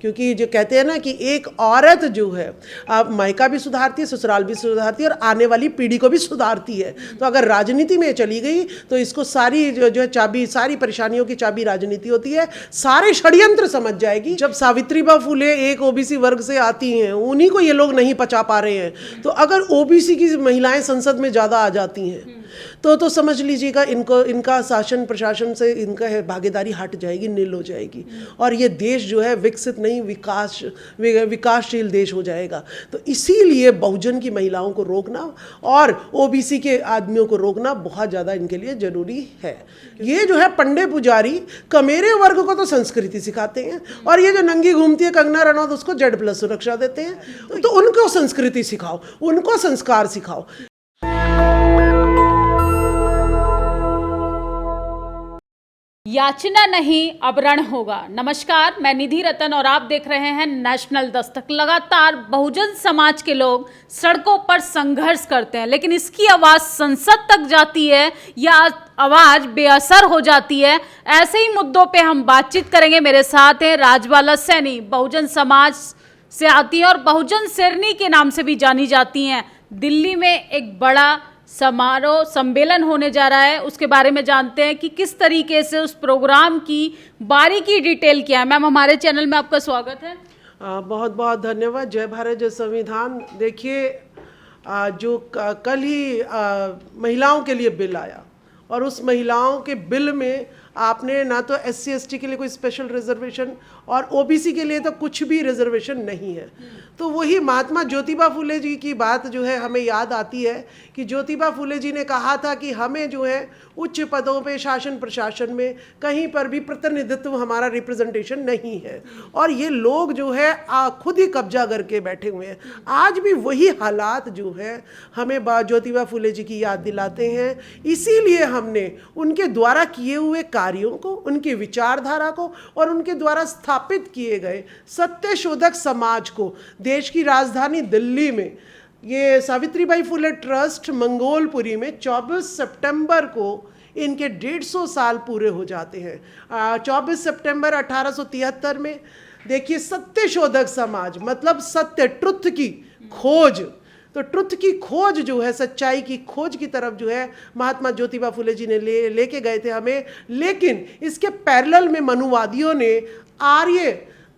क्योंकि जो कहते हैं ना कि एक औरत जो है अब मायका भी सुधारती है, ससुराल भी सुधारती है और आने वाली पीढ़ी को भी सुधारती है। तो अगर राजनीति में चली गई तो इसको सारी जो है चाबी, सारी परेशानियों की चाबी राजनीति होती है, सारे षड्यंत्र समझ जाएगी। जब सावित्रीबाई फुले एक ओबीसी वर्ग से आती हैं, उन्हीं को ये लोग नहीं पचा पा रहे हैं, तो अगर ओबीसी की महिलाएं संसद में ज़्यादा आ जाती हैं तो समझ लीजिएगा इनका शासन प्रशासन से इनका भागीदारी हट जाएगी, नील हो जाएगी और ये देश जो है विकसित नहीं विकासशील देश हो जाएगा। तो इसीलिए बहुजन की महिलाओं को रोकना और ओबीसी के आदमियों को रोकना बहुत ज़्यादा इनके लिए ज़रूरी है। ये जो है पंडे पुजारी कमेरे वर्ग को तो संस्कृति सिखाते हैं और ये जो नंगी घूमती है कंगना रनौत उसको Z+ सुरक्षा देते हैं। तो उनको संस्कृति सिखाओ, उनको संस्कार सिखाओ। याचना नहीं अब रण होगा। नमस्कार, मैं निधि रतन और आप देख रहे हैं नेशनल दस्तक। लगातार बहुजन समाज के लोग सड़कों पर संघर्ष करते हैं, लेकिन इसकी आवाज संसद तक जाती है या आवाज बेअसर हो जाती है। ऐसे ही मुद्दों पे हम बातचीत करेंगे। मेरे साथ हैं राजबाला सैनी, बहुजन समाज से आती है और बहुजन शेरनी के नाम से भी जानी जाती हैं। दिल्ली में एक बड़ा समारोह सम्मेलन होने जा रहा है, उसके बारे में जानते हैं कि किस तरीके से उस प्रोग्राम की बारीकी डिटेल क्या है। मैम, हमारे चैनल में आपका स्वागत है। बहुत बहुत धन्यवाद। जय भारत जय संविधान। देखिए, जो कल ही महिलाओं के लिए बिल आया और उस महिलाओं के बिल में आपने ना तो SC ST के लिए कोई स्पेशल रिजर्वेशन और OBC के लिए तो कुछ भी रिजर्वेशन नहीं है। तो वही महात्मा ज्योतिबा फुले जी की बात जो है हमें याद आती है कि ज्योतिबा फुले जी ने कहा था कि हमें जो है उच्च पदों पे शासन प्रशासन में कहीं पर भी प्रतिनिधित्व, हमारा रिप्रेजेंटेशन नहीं है और ये लोग जो है खुद ही कब्जा करके बैठे हुए हैं। आज भी वही हालात जो है हमें ज्योतिबा फुले जी की याद दिलाते हैं। इसीलिए हमने उनके द्वारा किए हुए कार्यों को, उनकी विचारधारा को और उनके द्वारा स्थापित किए गए सत्यशोधक समाज को देश की राजधानी दिल्ली में ये सावित्रीबाई फुले ट्रस्ट मंगोलपुरी में 24 सितंबर को इनके 150 साल पूरे हो जाते हैं। 24 सितंबर 1873 में देखिए सत्यशोधक समाज मतलब सत्य, ट्रुथ की खोज। तो ट्रुथ की खोज जो है, सच्चाई की खोज की तरफ जो है महात्मा ज्योतिबा फुले जी ने लेके गए थे हमें। लेकिन इसके पैरेलल में मनुवादियों ने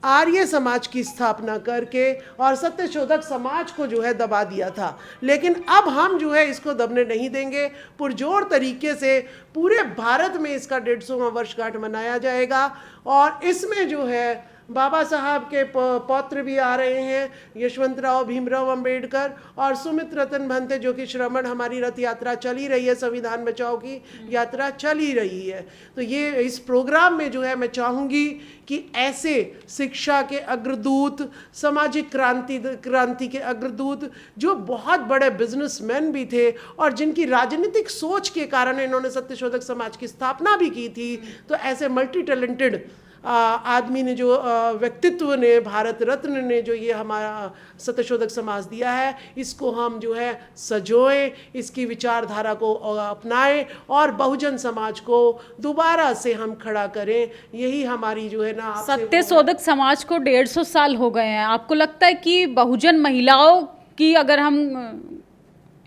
आर्य समाज की स्थापना करके और सत्यशोधक समाज को जो है दबा दिया था। लेकिन अब हम जो है इसको दबने नहीं देंगे। पुरजोर तरीके से पूरे भारत में इसका 150वां वर्षगांठ मनाया जाएगा और इसमें जो है बाबा साहब के पौत्र भी आ रहे हैं, यशवंतराव भीमराव अंबेडकर और सुमित रतन भंते, जो कि श्रमण हमारी रथ यात्रा चली रही है, संविधान बचाओ की यात्रा चली रही है। तो ये इस प्रोग्राम में जो है मैं चाहूँगी कि ऐसे शिक्षा के अग्रदूत, सामाजिक क्रांति के अग्रदूत, जो बहुत बड़े बिजनेसमैन भी थे और जिनकी राजनीतिक सोच के कारण इन्होंने सत्यशोधक समाज की स्थापना भी की थी, तो ऐसे मल्टी टैलेंटेड आदमी ने, जो व्यक्तित्व ने, भारत रत्न ने जो ये हमारा सत्यशोधक समाज दिया है, इसको हम जो है सजोएं, इसकी विचारधारा को अपनाएं और बहुजन समाज को दोबारा से हम खड़ा करें। यही हमारी जो है ना। सत्यशोधक समाज को 150 साल हो गए हैं। आपको लगता है कि बहुजन महिलाओं की, अगर हम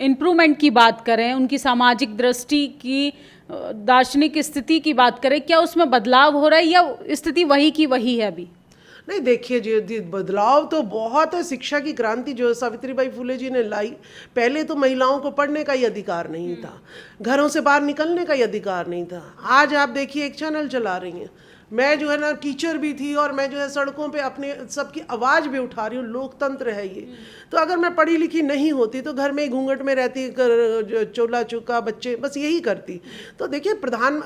इम्प्रूवमेंट की बात करें, उनकी सामाजिक दृष्टि की, दार्शनिक स्थिति की बात करें, क्या उसमें बदलाव हो रहा है या स्थिति वही की वही है अभी? नहीं, देखिए जी, बदलाव तो बहुत है। शिक्षा की क्रांति जो सावित्रीबाई फुले जी ने लाई, पहले तो महिलाओं को पढ़ने का ही अधिकार नहीं था, घरों से बाहर निकलने का ही अधिकार नहीं था। आज आप देखिए एक चैनल चला रही हैं। मैं जो है ना टीचर भी थी और मैं जो है सड़कों पे अपने सबकी आवाज़ भी उठा रही हूँ। लोकतंत्र है ये। तो अगर मैं पढ़ी लिखी नहीं होती तो घर में घूंघट में रहती, चोला चुका बच्चे बस यही करती। तो देखिए,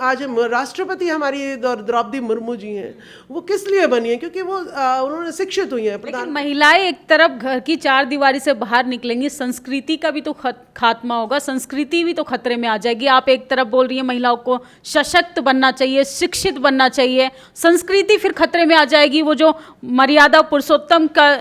आज राष्ट्रपति हमारी द्रौपदी मुर्मू जी हैं। वो किस लिए बनी है? क्योंकि वो उन्होंने शिक्षित हुई हैं। लेकिन महिलाएं एक तरफ घर की 4 दीवारी से बाहर निकलेंगी, संस्कृति का भी तो खात्मा होगा, संस्कृति भी तो खतरे में आ जाएगी। आप एक तरफ बोल रही हैं महिलाओं को सशक्त बनना चाहिए, शिक्षित बनना चाहिए, संस्कृति फिर खतरे में आ जाएगी। वो जो मर्यादा पुरुषोत्तम का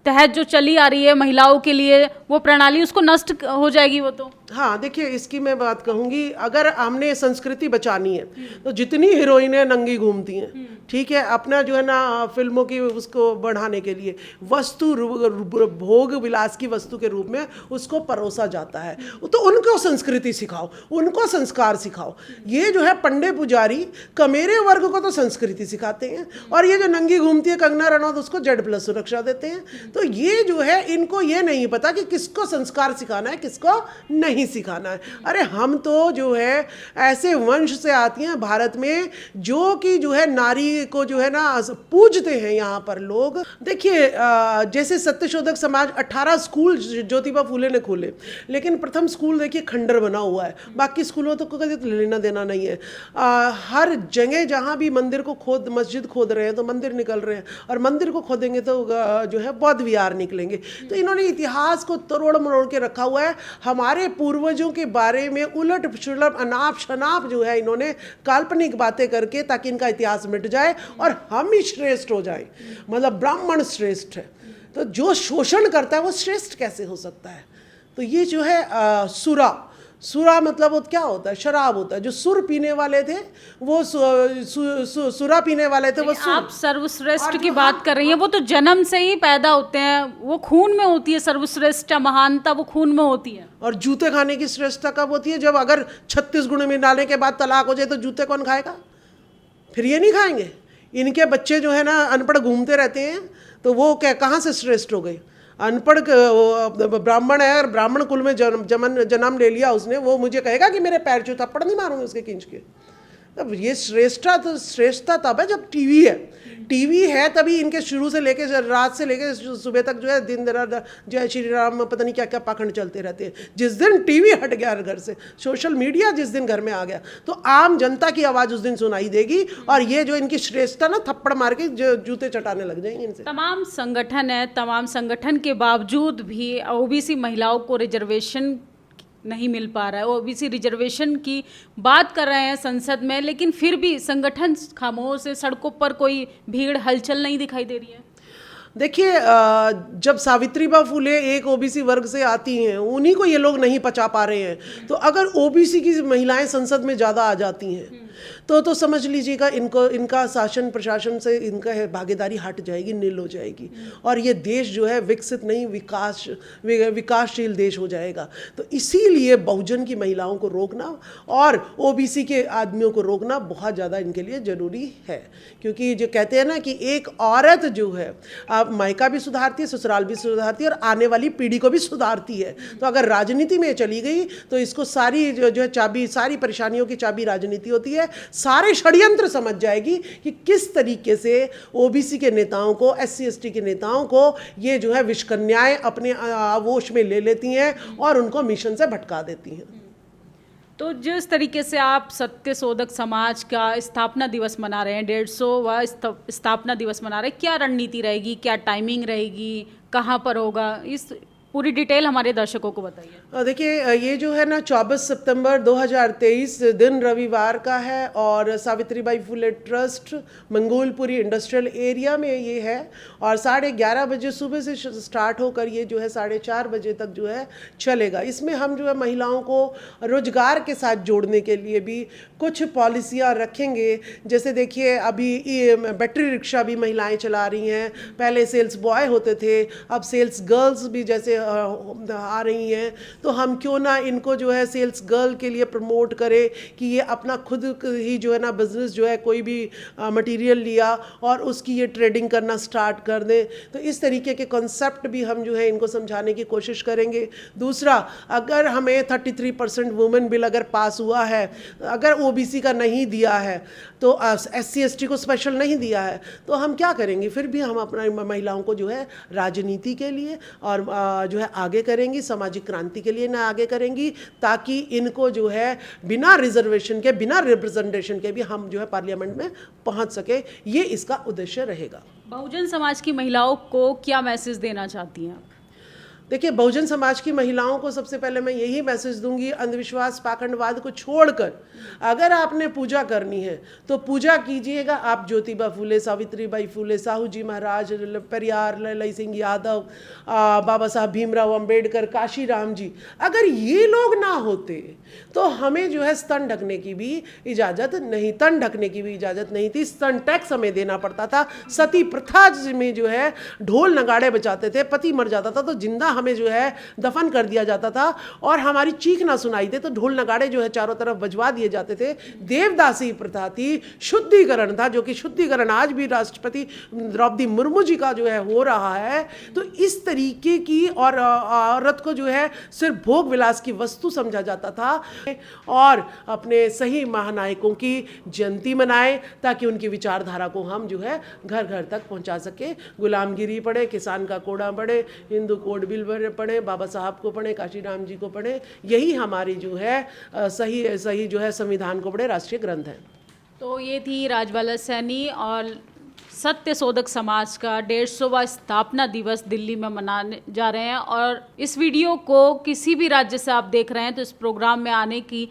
तहत जो चली आ रही है महिलाओं के लिए वो प्रणाली, उसको नष्ट हो जाएगी वो तो। हाँ देखिए, इसकी मैं बात कहूँगी, अगर हमने संस्कृति बचानी है तो जितनी हीरोइनें नंगी घूमती हैं, ठीक है, अपना जो है ना फिल्मों की उसको बढ़ाने के लिए वस्तु भोग विलास की वस्तु के रूप में उसको परोसा जाता है, तो उनको संस्कृति सिखाओ, उनको संस्कार सिखाओ। ये जो है पंडे पुजारी कमेरे वर्ग को तो संस्कृति सिखाते हैं, और ये जो नंगी घूमती है कंगना रनौत उसको Z+ सुरक्षा देते हैं। तो ये जो है इनको ये नहीं पता कि किसको संस्कार सिखाना है, किसको नहीं सिखाना है। अरे हम तो जो है ऐसे वंश से आती हैं भारत में जो कि जो है नारी को जो है ना पूजते हैं यहाँ पर लोग। देखिए जैसे सत्यशोधक समाज 18 स्कूल ज्योतिबा फूले ने खोले, लेकिन प्रथम स्कूल देखिए खंडर बना हुआ है, बाकी स्कूलों तो कभी लेना देना नहीं है। हर जगह जहाँ भी मंदिर को मस्जिद खोद रहे हैं तो मंदिर निकल रहे हैं, और मंदिर को खोदेंगे तो जो है बौद्ध विहार निकलेंगे। तो इन्होंने इतिहास को तोड़ मरोड़ के रखा हुआ है। हमारे पूर्वजों के बारे में उलट सुलट अनाप शनाप जो है इन्होंने काल्पनिक बातें करके, ताकि इनका इतिहास मिट जाए और हम ही श्रेष्ठ हो जाएं। मतलब ब्राह्मण श्रेष्ठ है, तो जो शोषण करता है वो श्रेष्ठ कैसे हो सकता है? तो ये जो है सुरा मतलब वो क्या होता है? शराब होता है। जो सुर पीने वाले थे वो सुरा पीने वाले थे, वो सुर। आप सर्वश्रेष्ठ की बात कर रही हैं, वो तो जन्म से ही पैदा होते हैं, वो खून में होती है। सर्वश्रेष्ठ महानता वो खून में होती है। और जूते खाने की श्रेष्ठता कब होती है? जब अगर 36 गुण मिलाने के बाद तलाक हो जाए तो जूते कौन खाएगा? फिर ये नहीं खाएंगे। इनके बच्चे जो है ना अनपढ़ घूमते रहते हैं, तो वो क्या कहाँ से श्रेष्ठ हो गए? अनपढ़ ब्राह्मण है और ब्राह्मण कुल में जन्म ले लिया उसने, वो मुझे कहेगा कि मेरे पैर छू, थप्पड़ नहीं मारूंगे उसके खींच के। तब ये श्रेष्ठता तब है जब टीवी है तभी इनके शुरू से लेके रात से लेके सुबह तक जो है दिन रात जय श्री राम पता नहीं क्या क्या पाखंड चलते रहते हैं। जिस दिन टीवी हट गया घर से, सोशल मीडिया जिस दिन घर में आ गया, तो आम जनता की आवाज़ उस दिन सुनाई देगी, और ये जो इनकी श्रेष्ठता ना थप्पड़ मार के जूते चटाने लग जाएंगे इनसे। तमाम संगठन है, तमाम संगठन के बावजूद भी ओबीसी महिलाओं को रिजर्वेशन नहीं मिल पा रहा है। ओबीसी रिजर्वेशन की बात कर रहे हैं संसद में, लेकिन फिर भी संगठन खामोश है, सड़कों पर कोई भीड़ हलचल नहीं दिखाई दे रही है। देखिए जब सावित्रीबाई फुले एक ओबीसी वर्ग से आती हैं, उन्हीं को ये लोग नहीं पचा पा रहे हैं। तो अगर ओबीसी की महिलाएं संसद में ज़्यादा आ जाती हैं तो समझ लीजिएगा इनका शासन प्रशासन से इनका भागीदारी हट जाएगी, नील हो जाएगी, और ये देश जो है विकसित नहीं विकासशील देश हो जाएगा। तो इसीलिए बहुजन की महिलाओं को रोकना और ओबीसी के आदमियों को रोकना बहुत ज़्यादा इनके लिए ज़रूरी है। क्योंकि जो कहते हैं ना कि एक औरत जो है आप मायका भी सुधारती है, ससुराल भी सुधारती है, और आने वाली पीढ़ी को भी सुधारती है। तो अगर राजनीति में चली गई तो इसको सारी जो है चाबी, सारी परेशानियों की चाबी राजनीति होती है। सारे षड्यंत्र समझ जाएगी कि किस तरीके से ओबीसी के नेताओं को, SC ST के नेताओं को ये जो है विषकन्याएं अपने आगोश में ले लेती हैं और उनको मिशन से भटका देती हैं। तो जिस तरीके से आप सत्यशोधक समाज का स्थापना दिवस मना रहे हैं, 150वां स्थापना दिवस मना रहे हैं, क्या रणनीति रहेगी, क्या टाइमिंग रहेगी, कहाँ पर होगा, इस पूरी डिटेल हमारे दर्शकों को बताइए। देखिए ये जो है ना 24 सितंबर 2023 दिन रविवार का है, और Savitribai Phule trust Mangolpuri industrial area में ये है, और 11:30 बजे सुबह से स्टार्ट होकर ये जो है 4:30 बजे तक जो है चलेगा। इसमें हम जो है महिलाओं को रोजगार के साथ जोड़ने के लिए भी कुछ पॉलिसियाँ रखेंगे। जैसे देखिए अभी बैटरी रिक्शा भी महिलाएँ चला रही हैं, पहले सेल्स बॉय होते थे, अब सेल्स गर्ल्स भी जैसे आ रही हैं। तो हम क्यों ना इनको जो है सेल्स गर्ल के लिए प्रमोट करें कि ये अपना खुद ही जो है ना बिजनेस जो है कोई भी मटेरियल लिया और उसकी ये ट्रेडिंग करना स्टार्ट कर दें। तो इस तरीके के कॉन्सेप्ट भी हम जो है इनको समझाने की कोशिश करेंगे। दूसरा, अगर हमें 33% वुमेन बिल अगर पास हुआ है, अगर ओबीसी का नहीं दिया है, तो SC ST को स्पेशल नहीं दिया है, तो हम क्या करेंगे? फिर भी हम अपना महिलाओं को जो है राजनीति के लिए और जो है आगे करेंगी, सामाजिक क्रांति के लिए ना आगे करेंगी, ताकि इनको जो है बिना रिजर्वेशन के, बिना रिप्रेजेंटेशन के भी हम जो है पार्लियामेंट में पहुंच सके। ये इसका उद्देश्य रहेगा। बहुजन समाज की महिलाओं को क्या मैसेज देना चाहती हैं आप? देखिए, बहुजन समाज की महिलाओं को सबसे पहले मैं यही मैसेज दूंगी, अंधविश्वास पाखंडवाद को छोड़कर अगर आपने पूजा करनी है तो पूजा कीजिएगा आप ज्योतिबा फूले, सावित्रीबाई फूले, साहू जी महाराज, पेरियार, ललाई सिंह यादव, बाबा साहब भीमराव अंबेडकर, काशीराम जी। अगर ये लोग ना होते तो हमें जो है स्तन ढकने की भी इजाज़त नहीं, तन ढकने की भी इजाज़त नहीं थी, स्तन टैक्स हमें देना पड़ता था, सती प्रथा में जो है ढोल नगाड़े बजाते थे, पति मर जाता था तो जिंदा हमें जो है दफन कर दिया जाता था और हमारी चीख ना सुनाई दे तो ढोल नगाड़े जो है चारों तरफ बजवा दिए जाते थे। देवदासी प्रथा थी, शुद्धिकरण था, जो कि शुद्धिकरण आज भी राष्ट्रपति द्रौपदी मुर्मू जी का जो है हो रहा है। तो इस तरीके की और औरत को जो है सिर्फ भोग विलास की वस्तु समझा जाता था। और अपने सही महानायकों की जयंती मनाएं ताकि उनकी विचारधारा को हम जो है घर घर तक पहुंचा सके। गुलामगिरी पढ़े, किसान का कोड़ा पढ़े, हिंदू कोड बिल पढ़े, बाबा साहब को पढ़े, काशीराम जी को पढ़े, यही हमारी जो है सही जो है संविधान को पढ़े, राष्ट्रीय ग्रंथ है। तो ये थी राजबाला सैनी और सत्य शोधक समाज का 150वां स्थापना दिवस दिल्ली में मनाने जा रहे हैं। और इस वीडियो को किसी भी राज्य से आप देख रहे हैं तो इस प्रोग्राम में आने की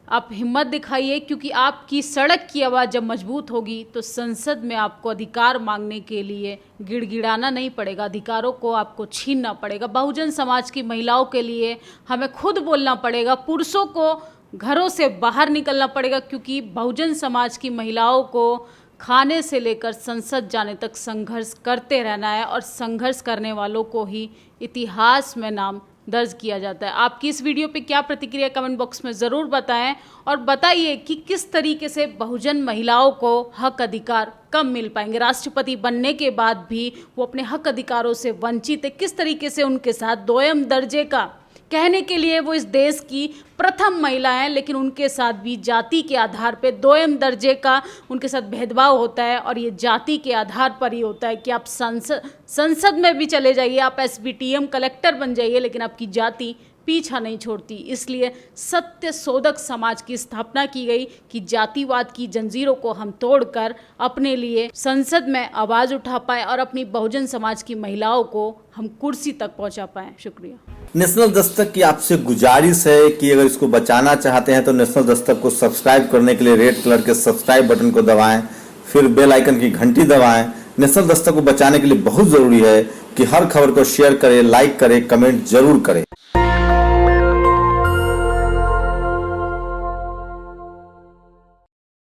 आप हिम्मत दिखाइए, क्योंकि आपकी सड़क की आवाज़ जब मजबूत होगी तो संसद में आपको अधिकार मांगने के लिए गिड़गिड़ाना नहीं पड़ेगा, अधिकारों को आपको छीनना पड़ेगा। बहुजन समाज की महिलाओं के लिए हमें खुद बोलना पड़ेगा, पुरुषों को घरों से बाहर निकलना पड़ेगा, क्योंकि बहुजन समाज की महिलाओं को खाने से लेकर संसद जाने तक संघर्ष करते रहना है और संघर्ष करने वालों को ही इतिहास में नाम दर्ज किया जाता है। आपकी इस वीडियो पे क्या प्रतिक्रिया कमेंट बॉक्स में ज़रूर बताएं और बताइए कि किस तरीके से बहुजन महिलाओं को हक अधिकार कब मिल पाएंगे। राष्ट्रपति बनने के बाद भी वो अपने हक अधिकारों से वंचित है, किस तरीके से उनके साथ दोयम दर्जे का, कहने के लिए वो इस देश की प्रथम महिला हैं, लेकिन उनके साथ भी जाति के आधार पे दोयम दर्जे का उनके साथ भेदभाव होता है। और ये जाति के आधार पर ही होता है कि आप संसद में भी चले जाइए, आप एसबीटीएम कलेक्टर बन जाइए, लेकिन आपकी जाति पीछा नहीं छोड़ती। इसलिए सत्य शोधक समाज की स्थापना की गई कि जातिवाद की जंजीरों को हम तोड़कर अपने लिए संसद में आवाज़ उठा पाए और अपनी बहुजन समाज की महिलाओं को हम कुर्सी तक पहुंचा पाएं। शुक्रिया। नेशनल दस्तक की आपसे गुजारिश है कि अगर इसको बचाना चाहते हैं तो नेशनल दस्तक को सब्सक्राइब करने के लिए रेड कलर के सब्सक्राइब बटन को दबाएं, फिर बेल आइकन की घंटी दबाएं। नेशनल दस्तक को बचाने के लिए बहुत जरूरी है कि हर खबर को शेयर करें, लाइक करें, कमेंट जरूर करें।